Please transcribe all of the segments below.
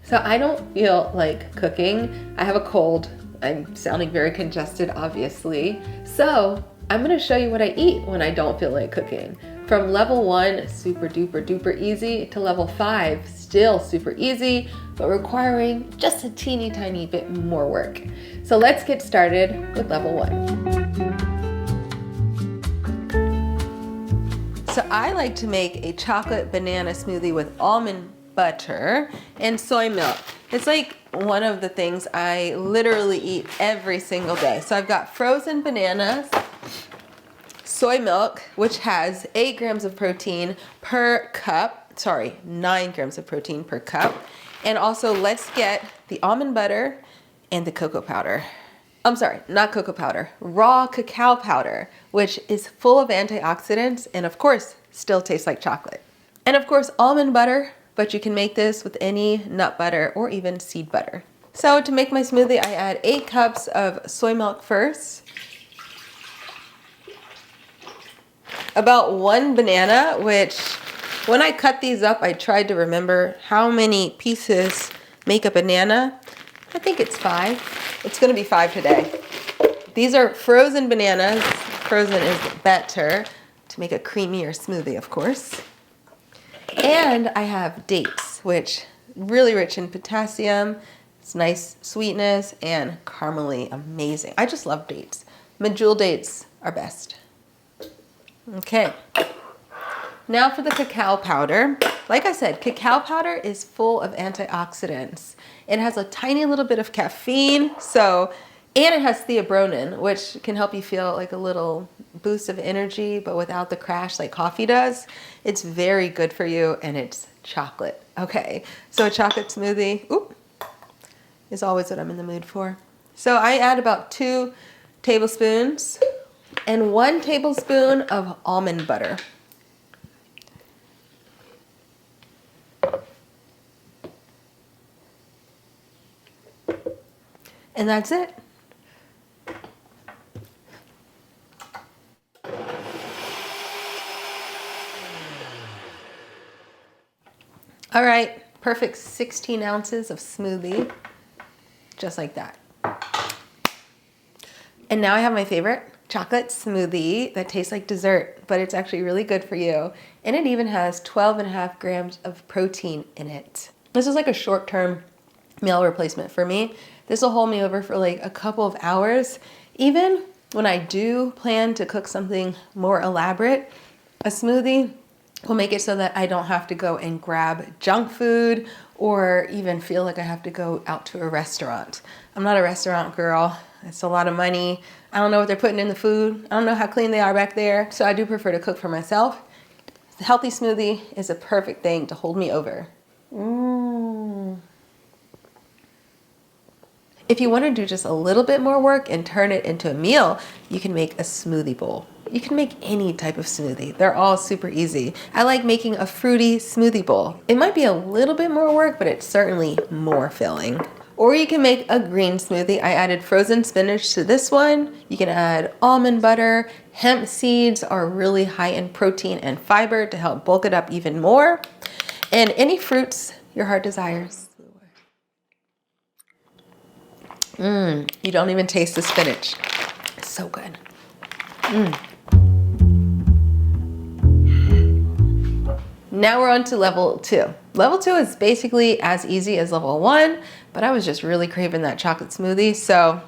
So I don't feel like cooking. I have a cold. I'm sounding very congested, obviously. So I'm gonna show you what I eat when I don't feel like cooking. From level 1, super duper duper easy, to level 5, still super easy, but requiring just a teeny tiny bit more work. So let's get started with level 1. So I like to make a chocolate banana smoothie with almond butter and soy milk. It's like one of the things I literally eat every single day. So I've got frozen bananas, soy milk, which has 8 grams of protein per cup. Sorry, 9 grams of protein per cup. And also let's get the almond butter and the cocoa powder. I'm sorry, not cocoa powder, raw cacao powder, which is full of antioxidants and of course, still tastes like chocolate. And of course, almond butter, but you can make this with any nut butter or even seed butter. So to make my smoothie, I add 8 cups of soy milk first. About 1 banana, which when I cut these up, I tried to remember how many pieces make a banana. I think it's 5. It's gonna be 5 today. These are frozen bananas. Frozen is better to make a creamier smoothie, of course. And I have dates, which really rich in potassium. It's nice sweetness and caramely amazing. I just love dates. Medjool dates are best. Okay. Now for the cacao powder. Like I said, cacao powder is full of antioxidants. It has a tiny little bit of caffeine, and it has theobromine, which can help you feel like a little boost of energy, but without the crash like coffee does. It's very good for you, and it's chocolate. Okay, so a chocolate smoothie is always what I'm in the mood for. So I add about 2 tablespoons and 1 tablespoon of almond butter. And that's it. All right, perfect 16 ounces of smoothie, just like that. And now I have my favorite chocolate smoothie that tastes like dessert, but it's actually really good for you. And it even has 12.5 grams of protein in it. This is like a short-term meal replacement for me. This will hold me over for like a couple of hours. Even when I do plan to cook something more elaborate, a smoothie will make it so that I don't have to go and grab junk food or even feel like I have to go out to a restaurant. I'm not a restaurant girl. It's a lot of money. I don't know what they're putting in the food. I don't know how clean they are back there. So I do prefer to cook for myself. The healthy smoothie is a perfect thing to hold me over. If you want to do just a little bit more work and turn it into a meal, you can make a smoothie bowl. You can make any type of smoothie. They're all super easy. I like making a fruity smoothie bowl. It might be a little bit more work, but it's certainly more filling. Or you can make a green smoothie. I added frozen spinach to this one. You can add almond butter. Hemp seeds are really high in protein and fiber to help bulk it up even more. And any fruits your heart desires. You don't even taste the spinach. It's so good. Now we're on to level 2. Level 2 is basically as easy as level 1, but I was just really craving that chocolate smoothie, so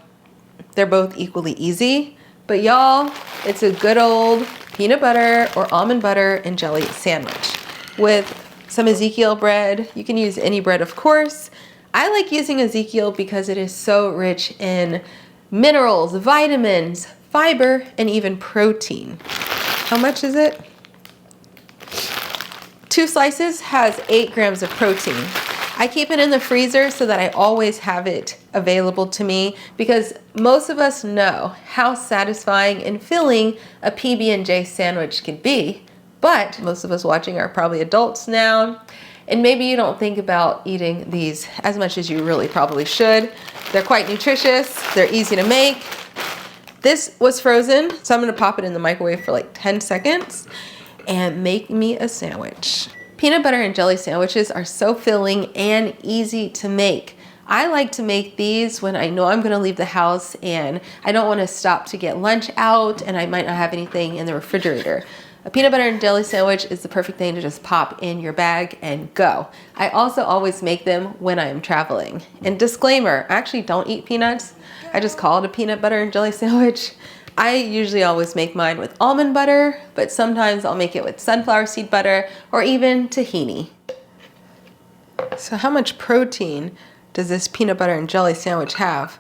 they're both equally easy. But y'all, it's a good old peanut butter or almond butter and jelly sandwich with some Ezekiel bread. You can use any bread, of course. I like using Ezekiel because it is so rich in minerals, vitamins, fiber, and even protein. How much is it? 2 slices has 8 grams of protein. I keep it in the freezer so that I always have it available to me because most of us know how satisfying and filling a PB&J sandwich can be, but most of us watching are probably adults now. And maybe you don't think about eating these as much as you really probably should. They're quite nutritious. They're easy to make. This was frozen, so I'm gonna pop it in the microwave for like 10 seconds and make me a sandwich. Peanut butter and jelly sandwiches are so filling and easy to make. I like to make these when I know I'm gonna leave the house and I don't wanna stop to get lunch out and I might not have anything in the refrigerator. A peanut butter and jelly sandwich is the perfect thing to just pop in your bag and go. I also always make them when I'm traveling. And disclaimer, I actually don't eat peanuts. I just call it a peanut butter and jelly sandwich. I usually always make mine with almond butter, but sometimes I'll make it with sunflower seed butter or even tahini. So how much protein does this peanut butter and jelly sandwich have?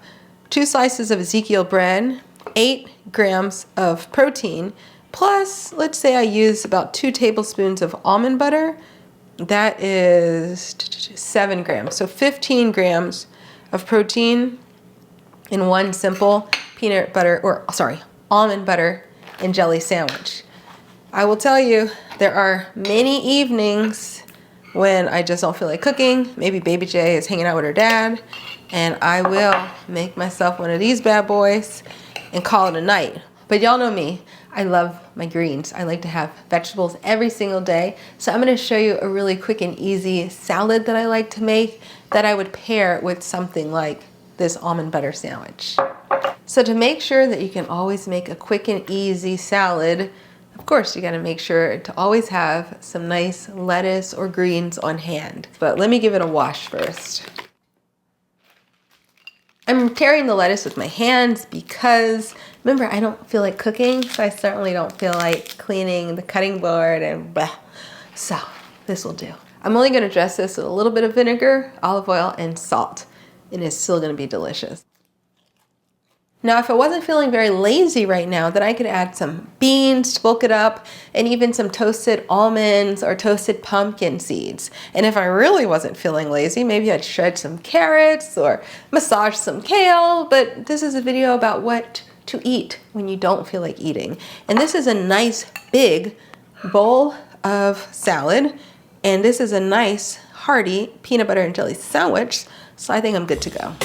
2 slices of Ezekiel bread, 8 grams of protein, plus, let's say I use about 2 tablespoons of almond butter. That is 7 grams. So 15 grams of protein in one simple almond butter and jelly sandwich. I will tell you, there are many evenings when I just don't feel like cooking. Maybe Baby J is hanging out with her dad, and I will make myself one of these bad boys and call it a night. But y'all know me, I love my greens. I like to have vegetables every single day. So I'm gonna show you a really quick and easy salad that I like to make that I would pair with something like this almond butter sandwich. So to make sure that you can always make a quick and easy salad, of course, you gotta make sure to always have some nice lettuce or greens on hand. But let me give it a wash first. I'm tearing the lettuce with my hands because, remember, I don't feel like cooking, so I certainly don't feel like cleaning the cutting board and blah. So this will do. I'm only gonna dress this with a little bit of vinegar, olive oil, and salt, and it's still gonna be delicious. Now, if I wasn't feeling very lazy right now, then I could add some beans to bulk it up and even some toasted almonds or toasted pumpkin seeds. And if I really wasn't feeling lazy, maybe I'd shred some carrots or massage some kale, but this is a video about what to eat when you don't feel like eating. And this is a nice big bowl of salad, and this is a nice hearty peanut butter and jelly sandwich, so I think I'm good to go.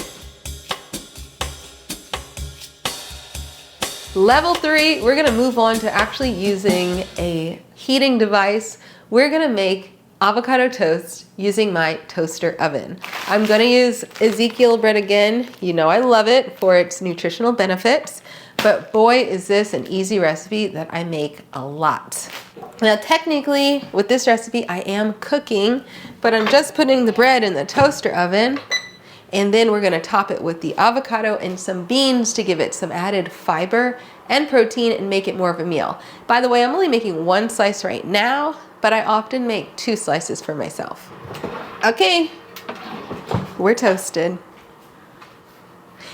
Level 3, we're gonna move on to actually using a heating device. We're gonna make avocado toast using my toaster oven. I'm gonna use Ezekiel bread again. You know I love it for its nutritional benefits, but boy, is this an easy recipe that I make a lot. Now technically, with this recipe, I am cooking, but I'm just putting the bread in the toaster oven. And then we're gonna top it with the avocado and some beans to give it some added fiber and protein and make it more of a meal. By the way, I'm only making 1 slice right now, but I often make 2 slices for myself. Okay, we're toasted.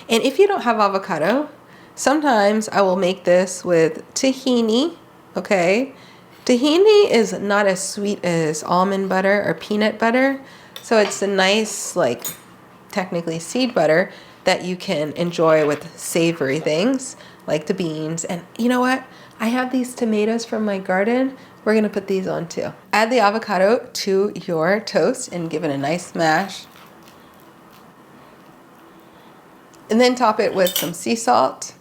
And if you don't have avocado, sometimes I will make this with tahini, okay? Tahini is not as sweet as almond butter or peanut butter, so it's a nice, like, technically seed butter that you can enjoy with savory things like the beans. And you know what? I have these tomatoes from my garden. We're gonna put these on too. Add the avocado to your toast and give it a nice mash. And then top it with some sea salt.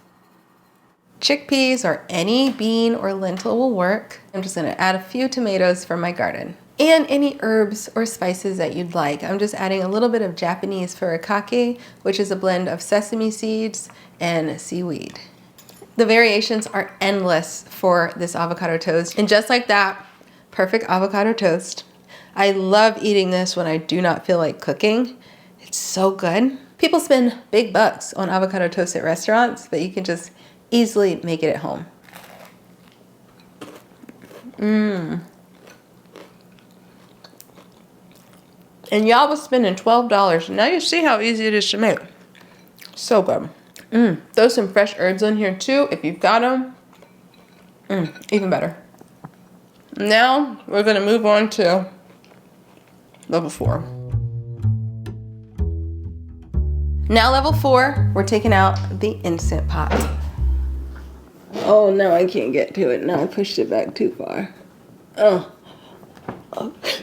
Chickpeas or any bean or lentil will work. I'm just gonna add a few tomatoes from my garden. And any herbs or spices that you'd like. I'm just adding a little bit of Japanese furikake, which is a blend of sesame seeds and seaweed. The variations are endless for this avocado toast. And just like that, perfect avocado toast. I love eating this when I do not feel like cooking. It's so good. People spend big bucks on avocado toast at restaurants, but you can just easily make it at home. And y'all was spending $12. Now you see how easy it is to make. So good. Throw some fresh herbs in here too, if you've got them. Even better. Now we're gonna move on to level 4. Now level 4, we're taking out the Instant Pot. Oh no, I can't get to it. Now I pushed it back too far. Oh, okay.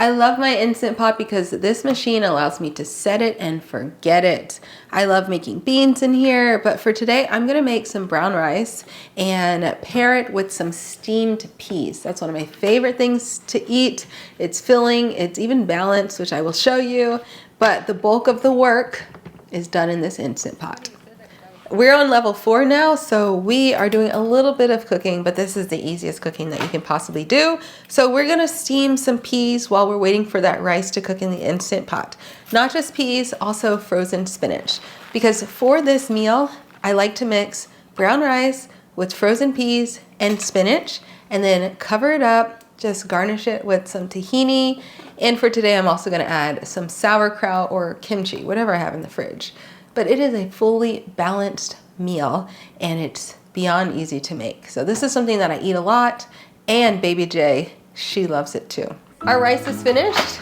I love my Instant Pot because this machine allows me to set it and forget it. I love making beans in here, but for today I'm gonna make some brown rice and pair it with some steamed peas. That's one of my favorite things to eat. It's filling, it's even balanced, which I will show you, but the bulk of the work is done in this Instant Pot. We're on level 4 now, so we are doing a little bit of cooking, but this is the easiest cooking that you can possibly do. So we're gonna steam some peas while we're waiting for that rice to cook in the Instant Pot. Not just peas, also frozen spinach. Because for this meal, I like to mix brown rice with frozen peas and spinach, and then cover it up, just garnish it with some tahini. And for today, I'm also gonna add some sauerkraut or kimchi, whatever I have in the fridge. But it is a fully balanced meal and it's beyond easy to make. So this is something that I eat a lot, and baby J, she loves it too. Our rice is finished.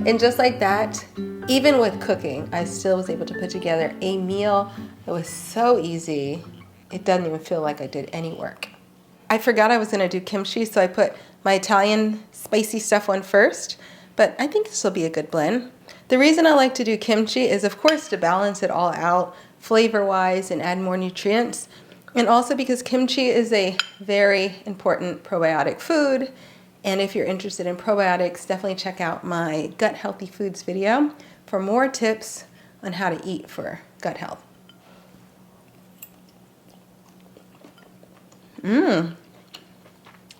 And just like that, even with cooking, I still was able to put together a meal that was so easy, it doesn't even feel like I did any work. I forgot I was gonna do kimchi, so I put my Italian spicy stuff on first, but I think this will be a good blend. The reason I like to do kimchi is, of course, to balance it all out flavor-wise and add more nutrients, and also because kimchi is a very important probiotic food. And if you're interested in probiotics, definitely check out my Gut Healthy Foods video for more tips on how to eat for gut health.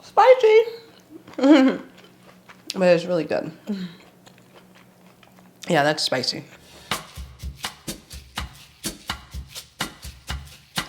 Spicy, but it's really good. Yeah, that's spicy.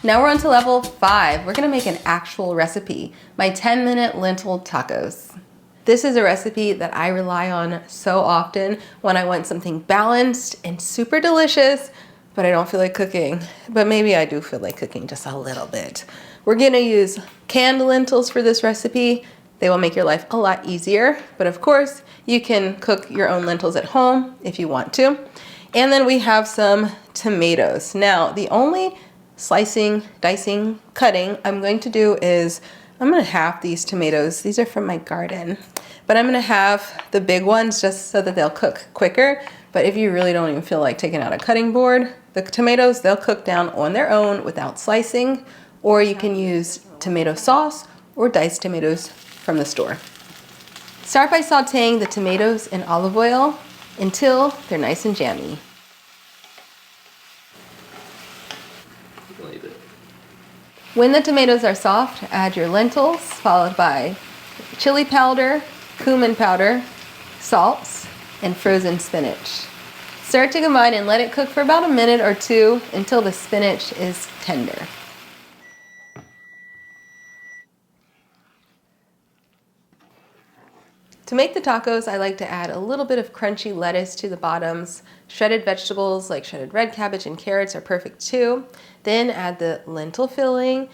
Now we're on to level 5. We're gonna make an actual recipe, my 10-minute lentil tacos. This is a recipe that I rely on so often when I want something balanced and super delicious, but I don't feel like cooking. But maybe I do feel like cooking just a little bit. We're gonna use canned lentils for this recipe. They will make your life a lot easier, but of course, you can cook your own lentils at home if you want to. And then we have some tomatoes. Now, the only slicing, dicing, cutting I'm going to do is I'm gonna halve these tomatoes. These are from my garden, but I'm gonna have the big ones just so that they'll cook quicker. But if you really don't even feel like taking out a cutting board, the tomatoes, they'll cook down on their own without slicing, or you can use tomato sauce or diced tomatoes from the store. Start by sauteing the tomatoes in olive oil until they're nice and jammy. When the tomatoes are soft, add your lentils, followed by chili powder, cumin powder, salts, and frozen spinach. Stir to combine and let it cook for about a minute or 2 until the spinach is tender. To make the tacos, I like to add a little bit of crunchy lettuce to the bottoms. Shredded vegetables like shredded red cabbage and carrots are perfect too. Then add the lentil filling,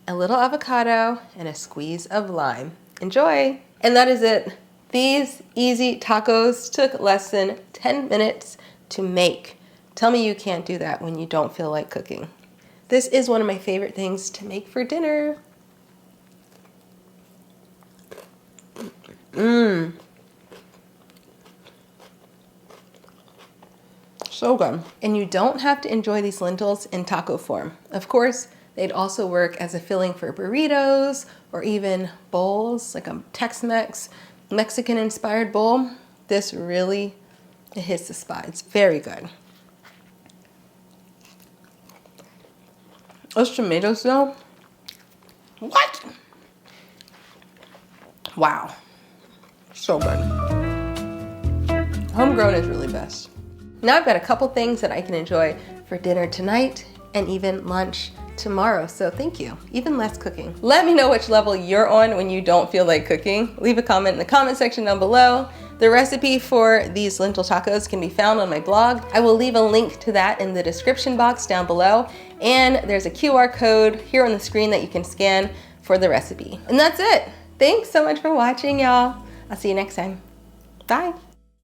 a little avocado, and a squeeze of lime. Enjoy! And that is it. These easy tacos took less than 10 minutes to make. Tell me you can't do that when you don't feel like cooking. This is one of my favorite things to make for dinner. So good. And you don't have to enjoy these lentils in taco form. Of course, they'd also work as a filling for burritos or even bowls, like a Tex-Mex, Mexican-inspired bowl. This really, it hits the spot. It's very good. Those tomatoes though, what? Wow, so good. Homegrown is really best. Now I've got a couple things that I can enjoy for dinner tonight and even lunch tomorrow, so thank you. Even less cooking. Let me know which level you're on when you don't feel like cooking. Leave a comment in the comment section down below. The recipe for these lentil tacos can be found on my blog. I will leave a link to that in the description box down below. And there's a QR code here on the screen that you can scan for the recipe. And that's it. Thanks so much for watching, y'all. I'll see you next time. Bye.